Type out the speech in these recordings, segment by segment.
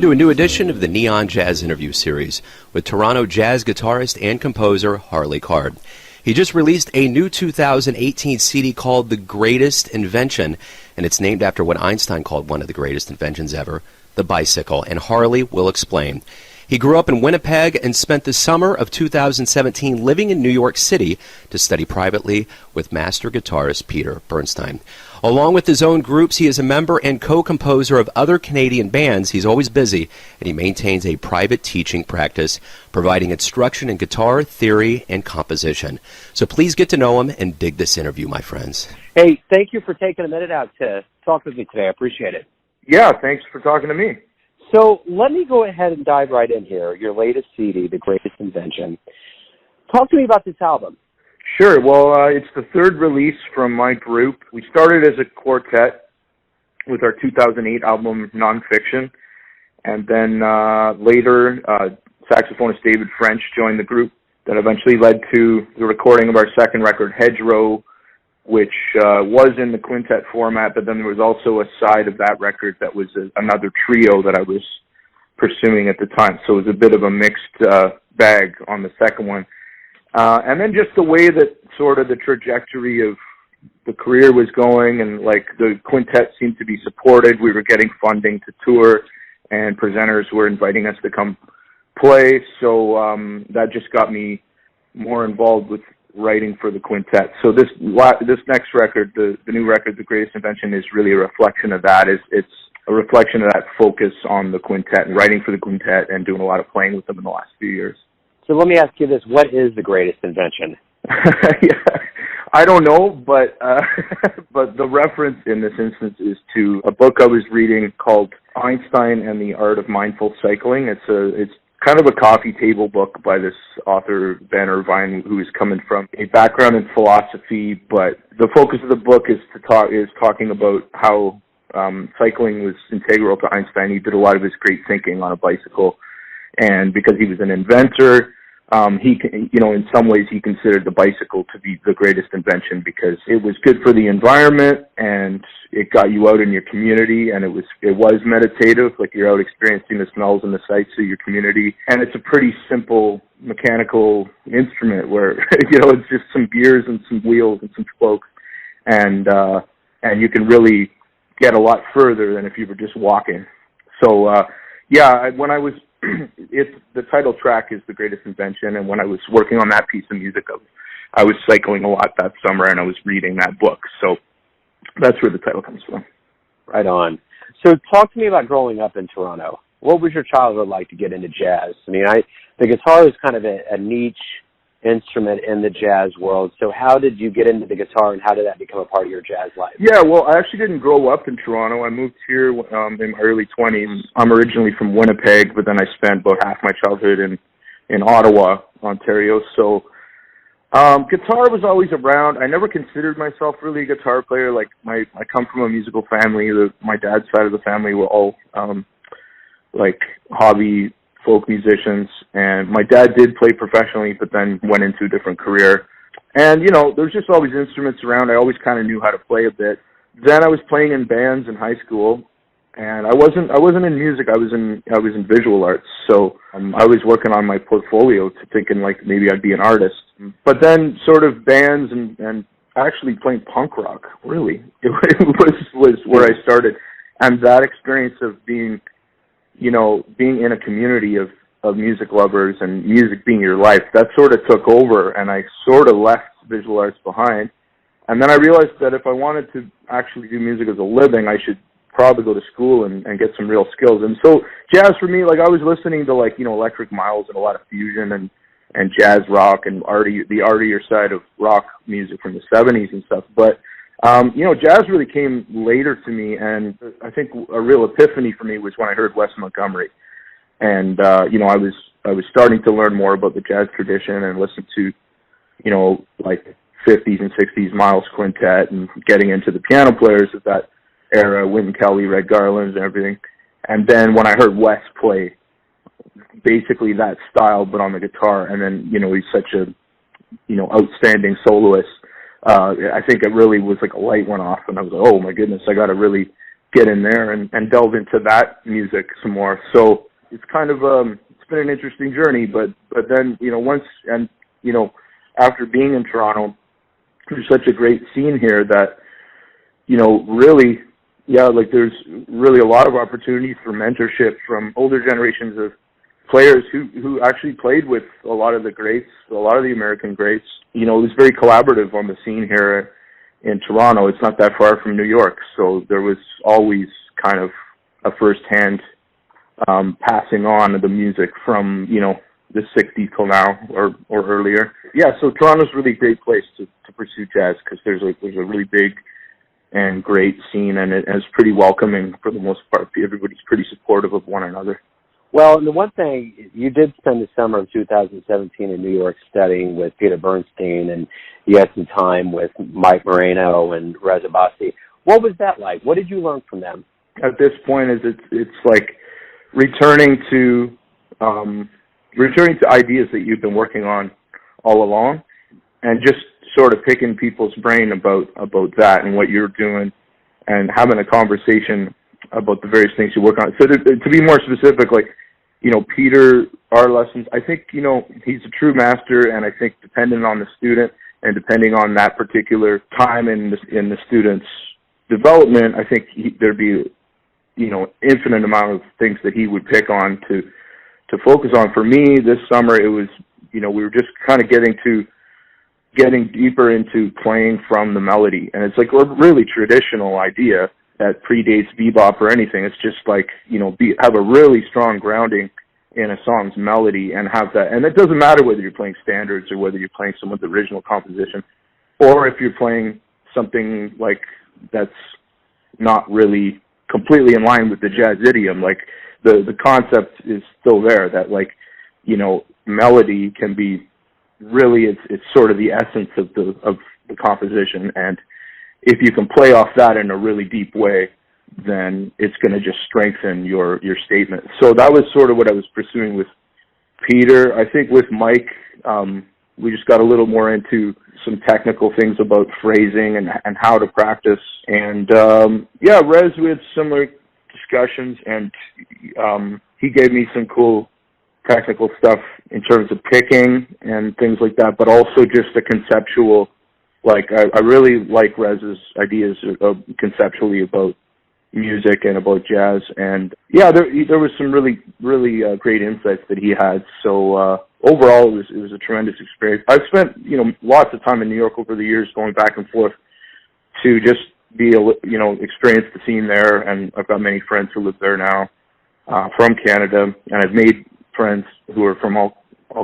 to a new edition of the Neon Jazz Interview Series with Toronto jazz guitarist and composer Harley. He just released a new 2018 CD called The Greatest Invention, and it's named after what Einstein called one of the greatest inventions ever, the bicycle, and Harley will explain. He grew up in Winnepeg and spent the summer of 2017 living in New York City to study privately with master guitarist Peter Bernstein. Along with his own groups, he is a member and co-composer of other Canadian bands. He's always busy, and he maintains a private teaching practice, providing instruction in guitar, theory, and composition. So please get to know him and dig this interview, my friends. Hey, thank you for taking a minute out to talk with me today. I appreciate it. Yeah, thanks for talking to me. So let me go ahead and dive right in here. Your latest CD, The Greatest Invention. Talk to me about this album. Sure. Well, it's the third release from my group. We started as a quartet with our 2008 album, Nonfiction. And then later, saxophonist David French joined the group. That eventually led to the recording of our second record, Hedgerow, which was in the quintet format, but then there was also a side of that record that was another trio that I was pursuing at the time. So it was a bit of a mixed bag on the second one. And then just the way that sort of the trajectory of the career was going, and like the quintet seemed to be supported. We were getting funding to tour, and presenters were inviting us to come play. So that just got me more involved with writing for the quintet. So this next record, the new record, The Greatest Invention, is really a reflection of that. It's a reflection of that focus on the quintet and writing for the quintet and doing a lot of playing with them in the last few years. So let me ask you this. What is The Greatest Invention? Yeah, I don't know, but the reference in this instance is to a book I was reading called Einstein and the Art of Mindful Cycling. It's kind of a coffee table book by this author, Ben Irvine, who is coming from a background in philosophy, but the focus of the book is talking about how cycling was integral to Einstein. He did a lot of his great thinking on a bicycle, and because he was an inventor, in some ways he considered the bicycle to be the greatest invention because it was good for the environment and it got you out in your community, and it was meditative, like you're out experiencing the smells and the sights of your community. And it's a pretty simple mechanical instrument where it's just some gears and some wheels and some spokes, and you can really get a lot further than if you were just walking. So when I was the title track is The Greatest Invention, and when I was working on that piece of music, I was cycling a lot that summer, and I was reading that book. So that's where the title comes from. Right on. So talk to me about growing up in Toronto. What was your childhood like to get into jazz? I mean, the guitar is kind of a niche instrument in the jazz world. So how did you get into the guitar, and how did that become a part of your jazz life? Yeah, well, I actually didn't grow up in Toronto. I moved here in my early 20s. I'm originally from Winnipeg, but then I spent about half my childhood in Ottawa, Ontario. So guitar was always around. I never considered myself really a guitar player. Like I come from a musical family. My dad's side of the family were all like hobby folk musicians, and my dad did play professionally, but then went into a different career. And there's just always instruments around. I always kind of knew how to play a bit. Then I was playing in bands in high school, and I wasn't in music. I was in visual arts. So I was working on my portfolio, thinking like maybe I'd be an artist. But then sort of bands and actually playing punk rock. Really, it was where I started, and that experience of being in a community of music lovers and music being your life, that sort of took over, and I sort of left visual arts behind. And then I realized that if I wanted to actually do music as a living, I should probably go to school and get some real skills. And so jazz for me, like I was listening to Electric Miles and a lot of fusion and jazz rock and the artier side of rock music from the 70s and stuff. But jazz really came later to me, and I think a real epiphany for me was when I heard Wes Montgomery. And, I was starting to learn more about the jazz tradition and listen to, like 50s and 60s Miles Quintet and getting into the piano players of that era, Wynton Kelly, Red Garland, and everything. And then when I heard Wes play basically that style, but on the guitar, and then, he's such a, outstanding soloist, I think it really was like a light went off, and I was like, oh my goodness, I got to really get in there and delve into that music some more. So it's kind of it's been an interesting journey, but then, you know, once, and, you know, after being in Toronto, there's such a great scene here that, you know, really, yeah, like there's really a lot of opportunities for mentorship from older generations of players who actually played with a lot of the greats, a lot of the American greats. You know, it was very collaborative on the scene here in Toronto. It's not that far from New York, so there was always kind of a first-hand passing on of the music from, you know, the 60s till now or earlier. Yeah, so Toronto's a really great place to pursue jazz because there's a really big and great scene, and it's pretty welcoming for the most part. Everybody's pretty supportive of one another. Well, and the one thing, you did spend the summer of 2017 in New York studying with Peter Bernstein, and you had some time with Mike Moreno and Reza Basti. What was that like? What did you learn from them? At this point, it's like returning to ideas that you've been working on all along, and just sort of picking people's brain about that and what you're doing, and having a conversation about the various things you work on. So to be more specific, like, you know, Peter, our lessons, I think, you know, he's a true master, and I think depending on the student and depending on that particular time in the student's development, I think there'd be, you know, infinite amount of things that he would pick on to focus on. For me, this summer, it was, you know, we were just kind of getting deeper into playing from the melody, and it's like a really traditional idea that predates bebop or anything. It's just like, you know, have a really strong grounding in a song's melody and have that. And it doesn't matter whether you're playing standards or whether you're playing someone's original composition, or if you're playing something like that's not really completely in line with the jazz idiom. Like the concept is still there that, like, you know, melody can be really, it's sort of the essence of the composition, and if you can play off that in a really deep way, then it's going to just strengthen your statement. So that was sort of what I was pursuing with Peter. I think with Mike, we just got a little more into some technical things about phrasing and how to practice. And yeah, Rez, we had similar discussions, and he gave me some cool technical stuff in terms of picking and things like that, but also just the conceptual. Like, I really like Rez's ideas conceptually about music and about jazz. And yeah, there was some really great insights that he had. So overall, it was a tremendous experience. I've spent, you know, lots of time in New York over the years, going back and forth to just experience the scene there. And I've got many friends who live there now from Canada, and I've made friends who are from all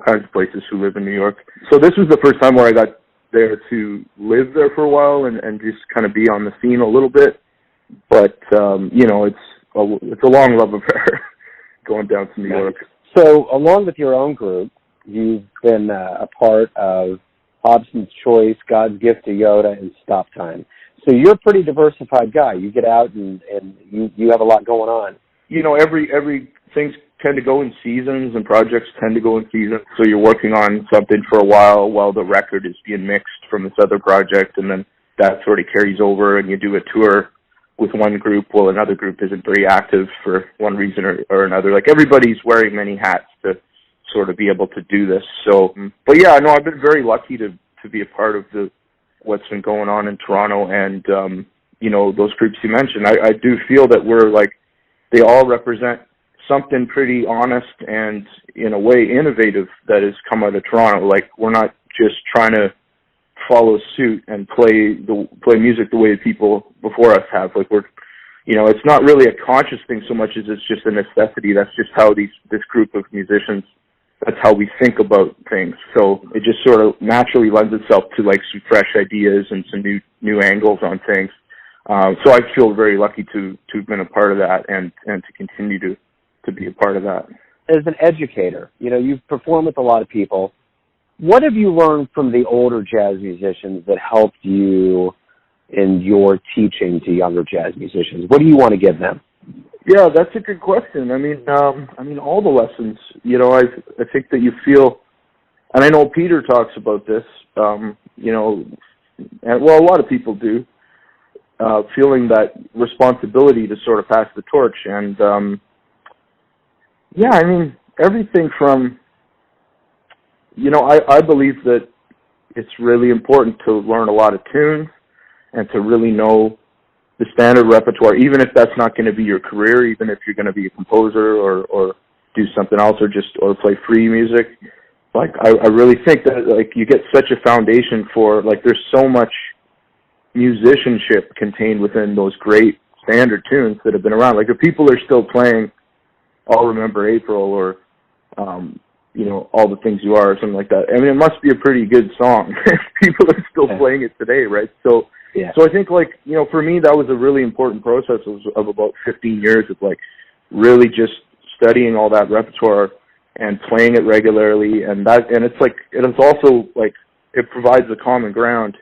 kinds of places who live in New York. So this was the first time where I got there to live there for a while and just kind of be on the scene a little bit. But, you know, it's a long love affair going down to New York. So along with your own group, you've been a part of Hobson's Choice, God's Gift to Yoda, and Stop Time. So you're a pretty diversified guy. You get out and you have a lot going on. You know, every things tend to go in seasons, and projects tend to go in seasons. So you're working on something for a while the record is being mixed from this other project, and then that sort of carries over, and you do a tour with one group while another group isn't very active for one reason or another. Like, everybody's wearing many hats to sort of be able to do this. So, but yeah, no, I've been very lucky to be a part of what's been going on in Toronto, and you know, those groups you mentioned. I do feel that we're like, they all represent something pretty honest and, in a way, innovative that has come out of Toronto. Like, we're not just trying to follow suit and play music the way people before us have. Like, we're, you know, it's not really a conscious thing so much as it's just a necessity. That's just how this group of musicians, that's how we think about things. So it just sort of naturally lends itself to, like, some fresh ideas and some new angles on things. So I feel very lucky to have been a part of that and to continue to be a part of that. As an educator, you know, you've performed with a lot of people. What have you learned from the older jazz musicians that helped you in your teaching to younger jazz musicians? What do you want to give them? Yeah, that's a good question. I mean, all the lessons. You know, I think that you feel, and I know Peter talks about this. You know, and, well, a lot of people do. feeling that responsibility to sort of pass the torch. And yeah, I mean, everything from, you know, I believe that it's really important to learn a lot of tunes and to really know the standard repertoire, even if that's not going to be your career, even if you're going to be a composer or do something else or play free music. Like, I really think that, like, you get such a foundation for, like, there's so much musicianship contained within those great standard tunes that have been around. Like, if people are still playing I'll Remember April or, you know, All the Things You Are or something like that, I mean, it must be a pretty good song if people are still playing it today, right? So, so I think, like, you know, for me, that was a really important process of about 15 years of, like, really just studying all that repertoire and playing it regularly, and it's like, it is also, like, it provides a common ground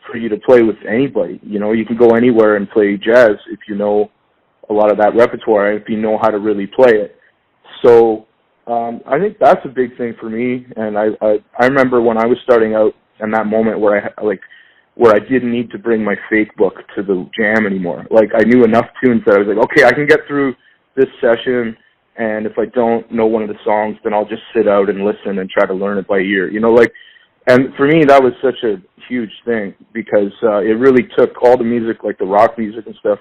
for you to play with anybody. You know, you can go anywhere and play jazz if you know a lot of that repertoire, if you know how to really play it. So I think that's a big thing for me, and I remember when I was starting out, and that moment where I didn't need to bring my fake book to the jam anymore. Like, I knew enough tunes that I was like, okay, I can get through this session, and if I don't know one of the songs, then I'll just sit out and listen and try to learn it by ear. You know, like, and for me, that was such a huge thing because it really took all the music, like the rock music and stuff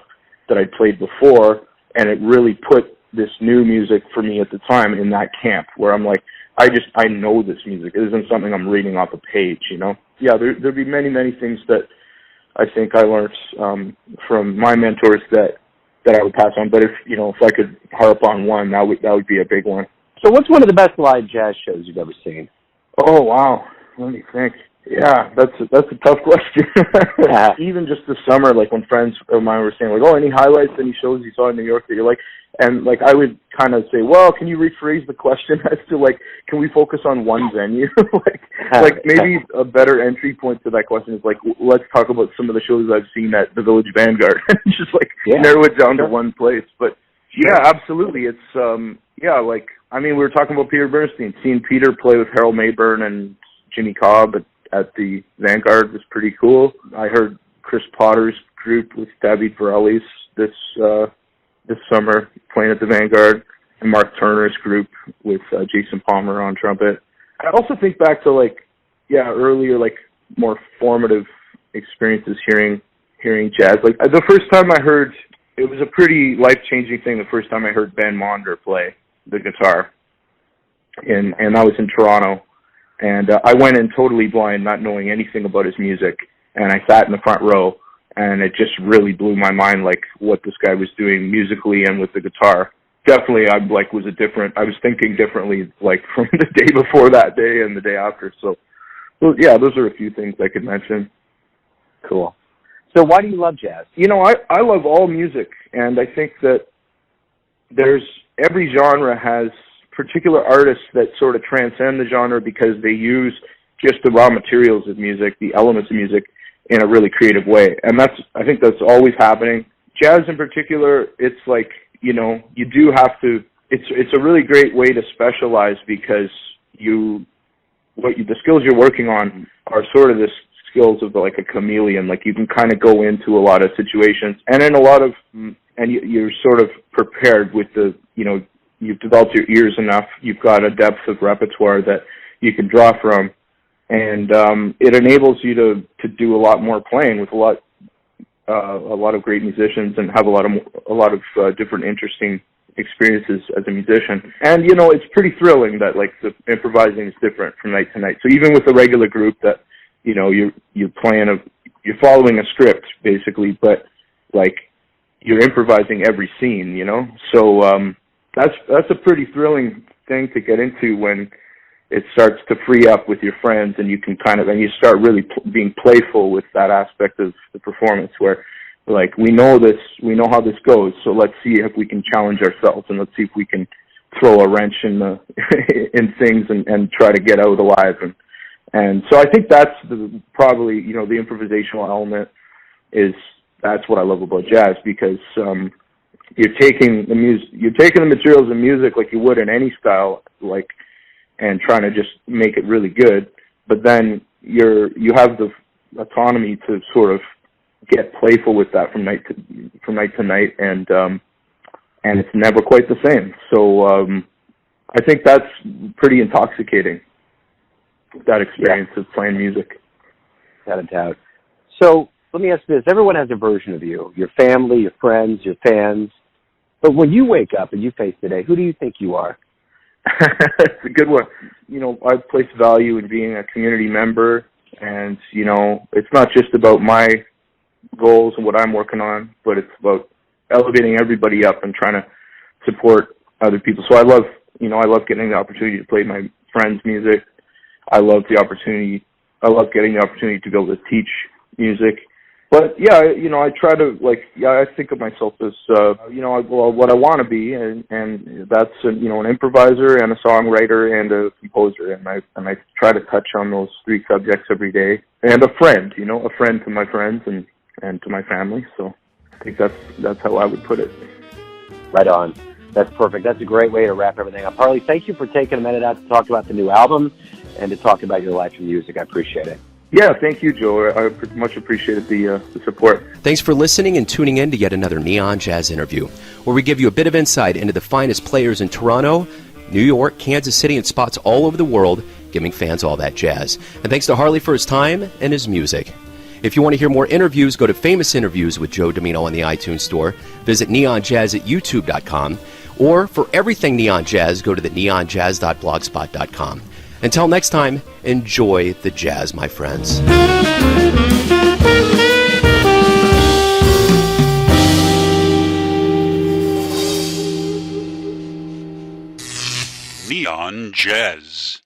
that I'd played before, and it really put this new music for me at the time in that camp where I'm like, I know this music. It isn't something I'm reading off a page, you know? Yeah, there'd be many, many things that I think I learned from my mentors that I would pass on. But if I could harp on one, that would be a big one. So what's one of the best live jazz shows you've ever seen? Oh, wow. Let me think. Yeah, that's a tough question. Even just this summer, like when friends of mine were saying, like, oh, any highlights, any shows you saw in New York that you like? And, like, I would kind of say, well, can you rephrase the question as to, like, can we focus on one venue? like maybe a better entry point to that question is, like, let's talk about some of the shows I've seen at the Village Vanguard. Just, like, narrow it down to one place. But, yeah, absolutely. It's, like, I mean, we were talking about Peter Bernstein. Seeing Peter play with Harold Mayburn and Jimmy Cobb at the Vanguard was pretty cool. I heard Chris Potter's group with David Varellis this summer playing at the Vanguard, and Mark Turner's group with Jason Palmer on trumpet. I also think back to, like, earlier, like, more formative experiences hearing jazz. Like, the first time I heard, it was a pretty life-changing thing the first time I heard Ben Monder play the guitar, and that was in Toronto. And I went in totally blind, not knowing anything about his music, and I sat in the front row, and it just really blew my mind, like, what this guy was doing musically and with the guitar. Definitely, I was thinking differently, like, from the day before that day and the day after. So, those are a few things I could mention. Cool. So why do you love jazz? I love all music, and I think that every genre has particular artists that sort of transcend the genre because they use just the raw materials of music, the elements of music, in a really creative way. And I think that's always happening. Jazz in particular, it's like, you do have to, it's a really great way to specialize because the skills you're working on are sort of the skills of like a chameleon. Like, you can kind of go into a lot of situations and you're sort of prepared with you've developed your ears enough. You've got a depth of repertoire that you can draw from, and it enables you to do a lot more playing with a lot of great musicians and have a lot of different interesting experiences as a musician. And it's pretty thrilling that, like, the improvising is different from night to night. So even with a regular group that you're following a script basically, but like you're improvising every scene. So that's a pretty thrilling thing to get into when it starts to free up with your friends, and you can you start really being playful with that aspect of the performance where, like, we know how this goes, so let's see if we can challenge ourselves, and let's see if we can throw a wrench in things and try to get out alive. And so I think that's probably the improvisational element that's what I love about jazz, because you're taking the materials of music like you would in any style, like, and trying to just make it really good. But then you have the autonomy to sort of get playful with that from night to night, and it's never quite the same. So I think that's pretty intoxicating, that experience of playing music. Without a doubt. So let me ask you this. Everyone has a version of you, your family, your friends, your fans. But when you wake up and you face the day, who do you think you are? It's a good one. I place value in being a community member, and, it's not just about my goals and what I'm working on, but it's about elevating everybody up and trying to support other people. So I love getting the opportunity to play my friends' music. I love getting the opportunity to be able to teach music. But yeah, I try to I think of myself as what I want to be, and that's an improviser and a songwriter and a composer, and I try to touch on those three subjects every day. And a friend to my friends and to my family. So I think that's how I would put it. Right on. That's perfect. That's a great way to wrap everything up. Harley, thank you for taking a minute out to talk about the new album and to talk about your life and music. I appreciate it. Yeah, thank you, Joe. I much appreciated the support. Thanks for listening and tuning in to yet another Neon Jazz interview, where we give you a bit of insight into the finest players in Toronto, New York, Kansas City, and spots all over the world, giving fans all that jazz. And thanks to Harley for his time and his music. If you want to hear more interviews, go to Famous Interviews with Joe Domino on the iTunes Store. Visit neonjazz at youtube.com. Or for everything Neon Jazz, go to the neonjazz.blogspot.com. Until next time, enjoy the jazz, my friends. Neon Jazz.